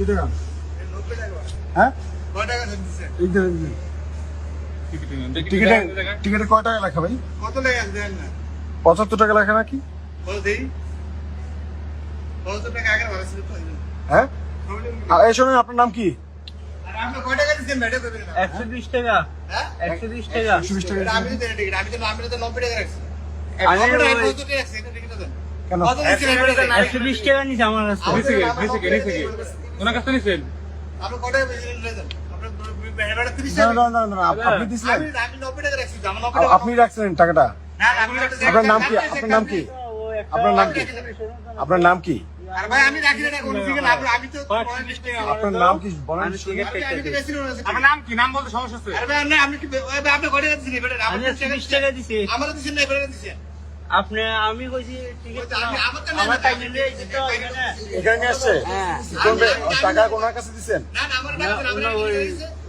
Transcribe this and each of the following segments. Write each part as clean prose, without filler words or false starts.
টাকা হ্যাঁ টিকিটে কয় টাকা লেখা ভাই? কত লেখা দেন না 75 টাকা লেখা নাকি? বল দেই 75 টাকা আগে ভাড়া ছিল তো হ্যাঁ এই শুনুন আপনার নাম কি? আর আপনি কয় টাকা দিবেন ম্যাডাম দেবেন না 120 টাকা হ্যাঁ 120 টাকা 120 টাকা আমি তো দেন টিকিট আমি তো 90 টাকা রাখছি আমি আমি ওই- 90 টাকা রাখছি এটা টিকিট দেন কেন? কত দিছেন এটা 120 টাকা নিছে আমার কাছে ওনার কাছে নিছেন আপনি কয় টাকা বেশি নিলেন আপনি বেড়া 30 না টাকা না না না আপনি দিছিলেন? আমি 90 টাকা রাখছি আমার 90 টাকা আপনি রাখছেন টাকাটা? না আমি আপনার নাম কি? আপনার নাম কি? আপনার নাম কি? আপনার নাম কি? আর ভাই আমি রাখি না কোন দিকে না আমি তো 20 টাকা আপনার নাম কি বলেন? আমি টিকিট আমি তো বেশি নিলাম আমার নাম কি? নাম বলতে সমস্যা আছে? আরে ভাই আমি কি আপনি কয় টাকা দিছেন এটা আমি 120 টাকা দিছি আমার দিছেন না এটা দিছেন আপনি আমি কইছি টিকিট আমি আমার তো আমার টাইম নিয়ে যেতে এখানে এখানে নিয়ে আসছে? হ্যাঁ কোন টাকা ওনার কাছে দিছেন? না না আমার টাকা দিছেন ওনার ওই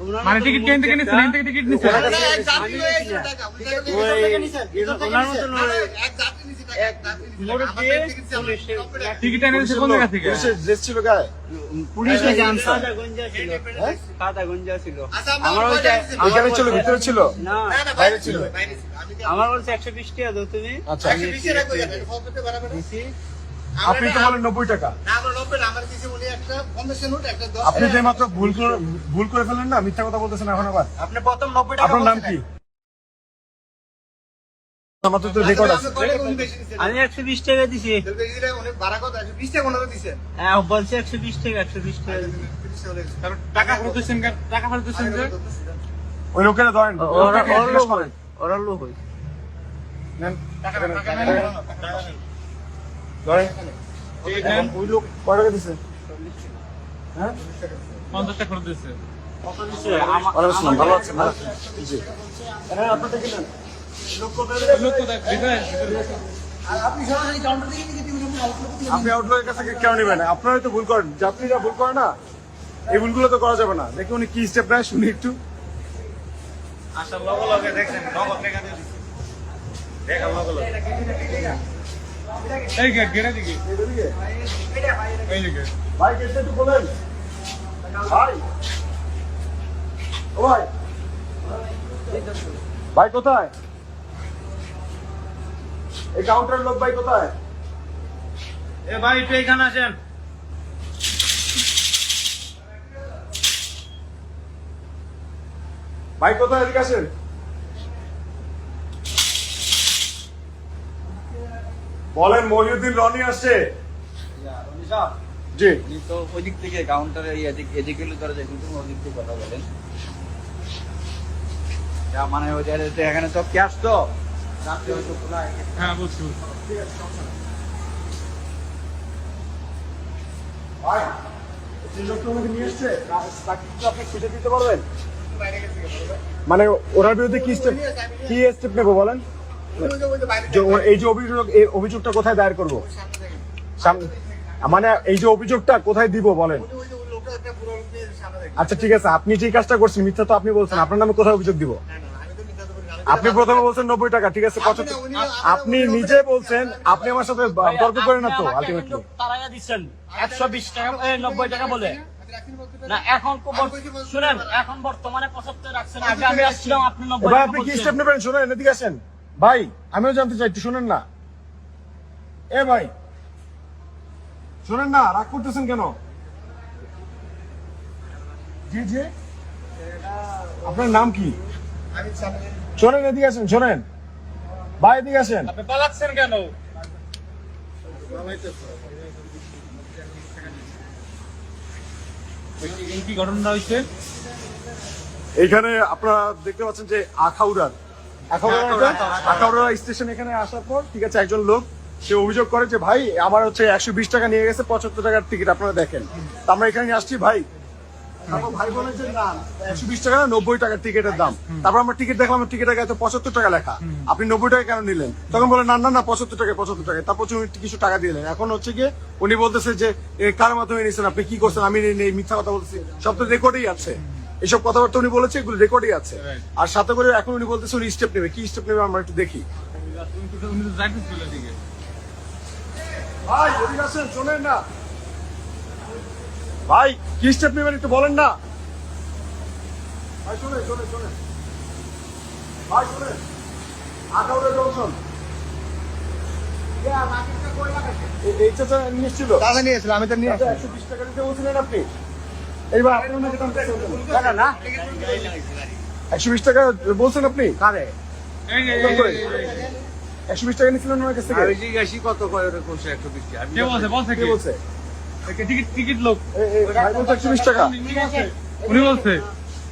ওনার মানে মতো টিকিট কেন থেকে নিছেন? এখান থেকে টিকিট নিছেন? ওনার কাছে এক যাত্রী হয়ে গেছে টাকা ওই ওনার মতো এক যাত্রী নিছে টাকা এক যাত্রী নিছে মোড় টাকা। দিয়ে আমার টিকিট ছিল পুলিশে 90 টাকা। টিকিট এনে দিছে কোন জায়গা থেকে? পুলিশের ড্রেস ছিল গায়ে? পুলিশে হ্যাঁ, জানছে হ্যাঁ। সাদা গঞ্জা ছিল হ্যাঁ? সাদা গঞ্জা ছিল আচ্ছা, আমার আমার ওইটা কয়টা দিছেন? এখানে ছিল ভিতরে ছিল? না না না বাইরে বাইরে ছিল। ছিল বাইরে ছিল আমি কি আমার বলছে 120 টাকা দাও তুমি আচ্ছা। 120 এর রাখবো কেন ফোন করতে বরাবর দিছি আপনি তো বলেন 90 টাকা। না আমরা 90 না আমার কিছু উনি একটা 50 নোট একটা 10 আপনি যে মাত্র ভুল করে ফেললেন না, মিথ্যা কথা বলতেছেন এখন আবার। আপনি প্রথম 90 টাকা আপনার নাম কি? আমার তো রেকর্ড আছে। আমি 120 টাকা দিছি অনেক ভাড়া কত 20 টাকা ওনারা দিছেন হ্যাঁ বলছে 120 টাকা 120 টাকা দিছি। কারণ টাকা ফেরত দিচ্ছেন কেন? টাকা ফেরত দিচ্ছেন যে? ওই লোকেরা ধরেন। ওরা জিজ্ঞেস লোক করেন। ওরা লোক হই নেন। টাকা নেন। ধরেন। এই নেন, ওই লোক কয় টাকা দিছে? হ্যাঁ? 50 টাকা ফেরত দিচ্ছে। ওয়ালাইকুম আসসালাম, ভালো আছেন? ভালো আছেন? জি। হ্যাঁ, আপনারটা কি নেন? লোক কোথায়? ভিতরে? আপনি আউটলুকের কাছে কেন নেবেন? আপনারাই তো ভুল করেন, যাত্রীরা ভুল করে না। এই ভুলগুলো তো করা যাবে না। দেখি উনি কি স্টেপ নেয় শুনি একটু। আসার লগে লগে দেখছেন নগদ টাকা দিয়ে দিছে দেখা লগে লগে এই গেট দিকে। এদিকে। এই দিকে। ভাই কেসটা একটু বলেন। ভাই। ও ভাই। ভাই কোথায়? এই কাউন্টারের লোক ভাই কোথায়? এ ভাই একটু এখানে আসেন ভাই কোথায়? এদিকে আসেন। বলেন মহিউদ্দিন রনি আসছে। জি। তো ওই দিক থেকে কাউন্টারে এদিকে ধরে যায় কিন্তু ওই দিক থেকে কথা বলেন যা মানে ওই যে এখানে তো ক্যাশ তো রাত্রে হয়তো খোলা হ্যাঁ, বুঝছি। ভাই যে লোকটা আমাকে নিয়ে এসছে তাকে কি আপনি খুঁজে দিতে পারবেন? মানে ওনার বিরুদ্ধে কি স্টেপ নেবো বলেন? এই যে অভিযোগ, এই অভিযোগটা কোথায় দায়ের করবো? মানে এই যে অভিযোগটা কোথায় দিব বলেন? আচ্ছা ঠিক আছে, আপনি যে কাজটা করছেন মিথ্যা তো আপনি বলছেন, আপনার নামে কোথায় অভিযোগ দিব? আপনি প্রথমে বলছেন 90 টাকা, ঠিক আছে 75। আপনি নিজে বলছেন, আপনি আমার সাথে তর্ক করেন না তো আলটিমেটলি। তারাইয়া দিচ্ছেন 120 টাকা 90 টাকা বলে না এখন শুনেন এখন বর্তমানে 75 রাখছেন আগে আমি আসছিলাম আপনি 90 ভাই টাকা আপনি কি বলছেন। স্টেপ নেবেন? শোনেন, এদিকে আসেন ভাই, আমিও জানতে চাই, একটু শোনেন না। এ ভাই শোনেন না, রাগ করতেছেন কেন? জি জি, আপনার নাম কি? শোনেন, এদিকে আসেন, শোনেন ভাই, এদিকে আসেন। আপনি পালাচ্ছেন কেন? কি ঘটনা হয়েছে? এইখানে আপনারা দেখতে পাচ্ছেন যে আখাউড়া স্টেশন এখানে আসার পর, ঠিক আছে, একজন লোক সে অভিযোগ করে যে ভাই আমার হচ্ছে 120 টাকা নিয়ে গেছে, 75 টাকার টিকিট আপনারা দেখেন। তো আমরা এখানে আসছি ভাই, তারপর ভাই বলেন যে না 120 টাকা না 90 টাকার টিকিটের দাম। তারপর আমরা টিকিট দেখলাম, টিকিটের গায়ে তো 75 টাকা লেখা, আপনি 90 টাকা কেন নিলেন? তখন বলে না না না 75 টাকা। তারপর উনি কিছু টাকা দিলেন। এখন হচ্ছে গিয়ে উনি বলতেছে যে কার মাধ্যমে নিয়েছেন, আপনি কি করছেন, আমি নেই, মিথ্যা কথা বলতেছি, সব তো রেকর্ডেই আছে। এইসব কথাবার্তা উনি বলেছে, এগুলো রেকর্ডই আছে। আর সাথে করে এখন উনি বলতেছে উনি স্টেপ নেবে, কি স্টেপ নেবে আমরা একটু দেখি। উনি তো যাইতেছিল এদিকে। ভাই এদিকে আসেন, শোনেন না ভাই কি স্টেপ নেবেন একটু বলেন না। ভাই শোনেন শোনেন শোনেন ভাই শোনেন, আখাউড়া জংশন এই চাচা নিয়ে এসেছিল। দাদা নিয়েছিল, আমি তো নিয়ে চাচা 120 টাকা দিতে বলছিলেন আপনি, এইবার আপনি ওনাকে দাম চাচ্ছেন কেন? না 120 টাকা বলছেন আপনি, কারে এই যে, 120 টাকা নিয়েছিলেন ওনার কাছ থেকে। আমি জিজ্ঞাসি কত কয় ওটা করছে 120 আমি কে বলছে বলছে কে কে বলছে? টিকিট লোক ভাই বলছে 120 টাকা, উনি বলছে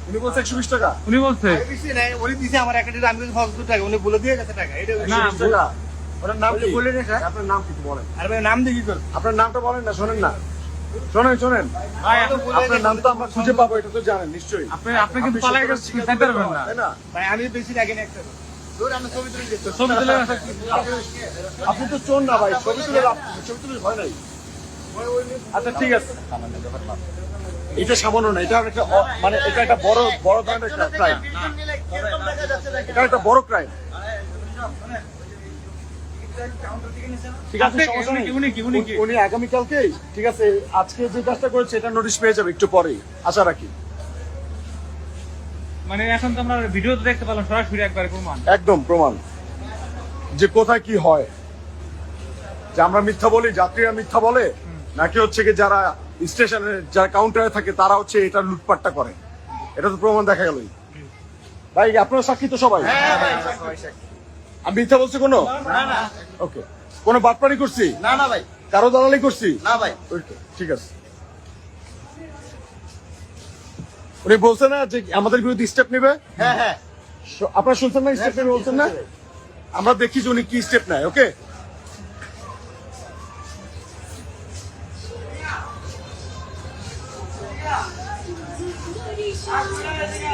উনি বলছে 120 টাকা। উনি বলছে দিছি না, উনি দিছে আমার একটা আমি 70 টাকা, উনি বলে দিয়ে গেছে টাকা এটা না, 120 টাকা। ওনার নাম কি? বলে নে স্যার। আপনার নাম কি একটু বলেন। আর ভাই নাম দেখি কর আপনার নামটা বলেন না, শোনেন না, শোনেন শোনেন, ভাই আপনার নাম তো আমরা খুঁজে পাবো, এটা তো জানেন নিশ্চয়ই। আপনি কিন্তু পালাই গেছেন, চাইতে পারবেন না। তাই না? ভাই আমি বেশি লাগে না একটা ধর আমরা ছবি তুলে দিতে ছবি তুলে আপনি তো চোর না ভাই, ছবি তুলে ছবি তুলে ভয় নাই। আচ্ছা ঠিক আছে, এটা সামান্য না, এটা একটা মানে এটা একটা বড় বড় ধরনের একটা ক্রাইম, এটা একটা বড় ক্রাইম। ঠিক আছে, আপনি- সমস্যা নেই। উনি কি? উনি আগামীকালকে, ঠিক আছে, আজকে যে কাজটা করেছে এটা নোটিশ পেয়ে যাবে একটু পরেই, আশা রাখি। মানে এখন তো আমরা ভিডিও তো দেখতে পেলাম সরাসরি একবার প্রমাণ। একদম প্রমাণ যে কোথায় কি হয়, যে আমরা মিথ্যা বলি, যাত্রীরা মিথ্যা বলে, নাকি হচ্ছে কি যারা স্টেশনে যারা কাউন্টারে থাকে তারা হচ্ছে এটা লুটপাটটা করে, এটা তো প্রমাণ দেখা গেলই। ভাই আপনারা সাক্ষী তো সবাই? আমি মিথ্যা বলছি কোনো? ওকে, কোনো বাটপারি করছি? না না ভাই, কারো দালালি করছি? না ভাই। ওকে, ঠিক আছে। উনি বলছে না যে আমাদের বিরুদ্ধে স্টেপ নেবে? হ্যাঁ হ্যাঁ আপনারা শুনছেন না স্টেপ নেবে বলছেন না? আমরা দেখি যে উনি কি স্টেপ নেয়। ওকে, Sorry.